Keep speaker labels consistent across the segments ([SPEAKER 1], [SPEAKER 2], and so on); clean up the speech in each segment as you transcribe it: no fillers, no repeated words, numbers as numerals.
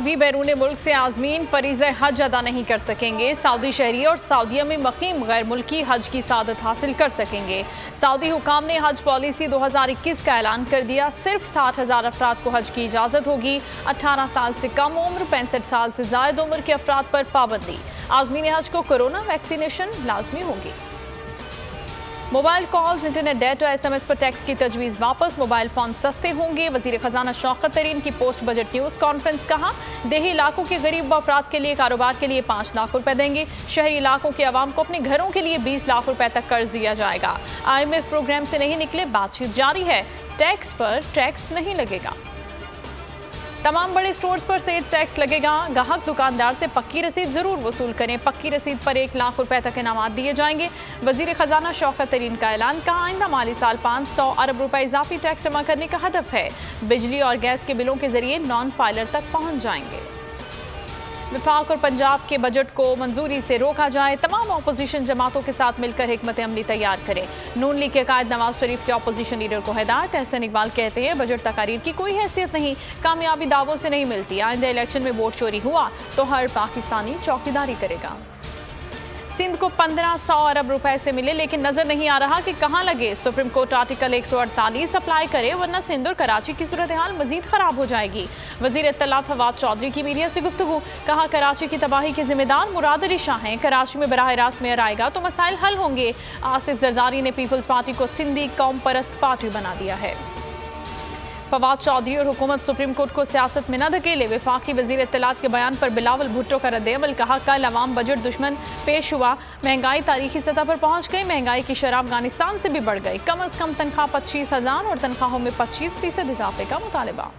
[SPEAKER 1] भी बैरून मुल्क से आज़मीन फरीज़े हज अदा नहीं कर सकेंगे। सऊदी शहरी और सऊदीया में मुक़ीम गैर मुल्की हज की सादत हासिल कर सकेंगे। सऊदी हुकाम ने हज पॉलिसी 2021 का ऐलान कर दिया। सिर्फ 60,000 अफराद को हज की इजाज़त होगी। 18 साल से कम उम्र, 65 साल से ज़ायद उम्र के अफराद पर पाबंदी। आज़मीन हज को कोरोना वैक्सीनेशन लाजमी होगी। Mobile calls, internet data, SMS पर टैक्स की तजवीज़ वापस। मोबाइल फ़ोन सस्ते होंगे। वज़ीर ख़जाना शौकत तरीन की पोस्ट बजट न्यूज़ कॉन्फ्रेंस। कहा, देही इलाकों के गरीब अफराद के लिए कारोबार के लिए 5 लाख रुपए देंगे। शहरी इलाकों के अवाम को अपने घरों के लिए 20 लाख रुपए तक कर्ज दिया जाएगा। IMF प्रोग्राम से नहीं निकले, बातचीत जारी है। टैक्स पर टैक्स नहीं लगेगा। तमाम बड़े स्टोर्स पर सेल टैक्स लगेगा। ग्राहक दुकानदार से पक्की रसीद जरूर वसूल करें। पक्की रसीद पर 1 लाख रुपए तक इनामात दिए जाएंगे। वजीर खजाना शौकत तरीन का ऐलान। कहा, आइंदा माली साल 500 अरब रुपए इजाफी टैक्स जमा करने का हदफ है। बिजली और गैस के बिलों के जरिए नॉन फाइलर तक पहुंच जाएंगे। विफाक और पंजाब के बजट को मंजूरी से रोका जाए। तमाम अपोजिशन जमातों के साथ मिलकर हिकमत अमली तैयार करें। नून लीग के कायद नवाज शरीफ के अपोजिशन लीडर को हिदायत। एहसन इकबाल कहते हैं, बजट तकारीर की कोई हैसियत नहीं, कामयाबी दावों से नहीं मिलती। आइंदा इलेक्शन में वोट चोरी हुआ तो हर पाकिस्तानी चौकीदारी करेगा। सिंध को 1500 अरब रुपए से मिले, लेकिन नजर नहीं आ रहा कि कहां लगे। सुप्रीम कोर्ट आर्टिकल 148 अप्लाई करे, वरना सिंध और कराची की सूरत हाल मजीद खराब हो जाएगी। वजीर इत्तलात फवाद चौधरी की मीडिया से गुफ्तगू। कहा, कराची की तबाही के जिम्मेदार मुराद अली शाह हैं। कराची में बराह रास्त मेयर आएगा तो मसाइल हल होंगे। आसिफ जरदारी ने पीपल्स पार्टी को सिंधी कौम परस्त पार्टी बना दिया है। फवाद चौधरी और हुकूमत सुप्रीम कोर्ट को सियासत में न धकेले। वफाकी वजीर इत्तलात के बयान पर बिलावल भुट्टो का रद्द-ए-अमल। कहा, कल अवाम बजट दुश्मन पेश हुआ। महंगाई तारीखी सतह पर पहुंच गई। महंगाई की शरह अफगानिस्तान से भी बढ़ गई। कम अज कम तनख्वाह 25,000 और तनख्वाहों में 25% इजाफे का मुतालबा।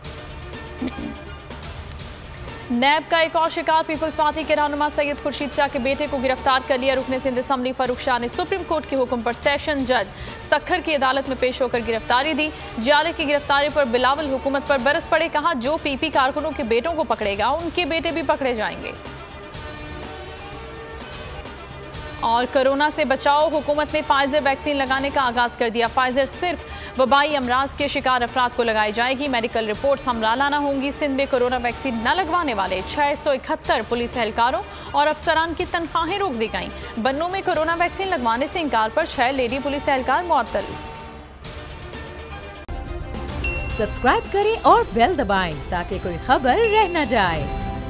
[SPEAKER 1] नैब का एक और शिकार। पीपल्स पार्टी के रहनुमा सैयद खुर्शीद शाह के बेटे को गिरफ्तार कर लिया। रुकने सिंध असम्बली फारूक शाह ने सुप्रीम कोर्ट के हुक्म पर सेशन जज सखर की अदालत में पेश होकर गिरफ्तारी दी। जाले की गिरफ्तारी पर बिलावल हुकूमत पर बरस पड़े। कहा, जो PP कारकुनों के बेटों को पकड़ेगा उनके बेटे भी पकड़े जाएंगे। और कोरोना से बचाओ, हुकूमत ने फाइजर वैक्सीन लगाने का आगाज कर दिया। फाइजर सिर्फ वबाई अमराज के शिकार अफराद को लगाई जाएगी। मेडिकल रिपोर्ट्स हमला लाना होंगी। सिंध में कोरोना वैक्सीन न लगवाने वाले 671 पुलिस एहलकारों और अफसरान की तनख्वाहें रोक दी गईं। बन्नू में कोरोना वैक्सीन लगवाने से इंकार पर 6 लेडी पुलिस एहलकार मुअत्तल।
[SPEAKER 2] सब्सक्राइब करें और बेल दबाएं ताकि कोई खबर रह न जाए।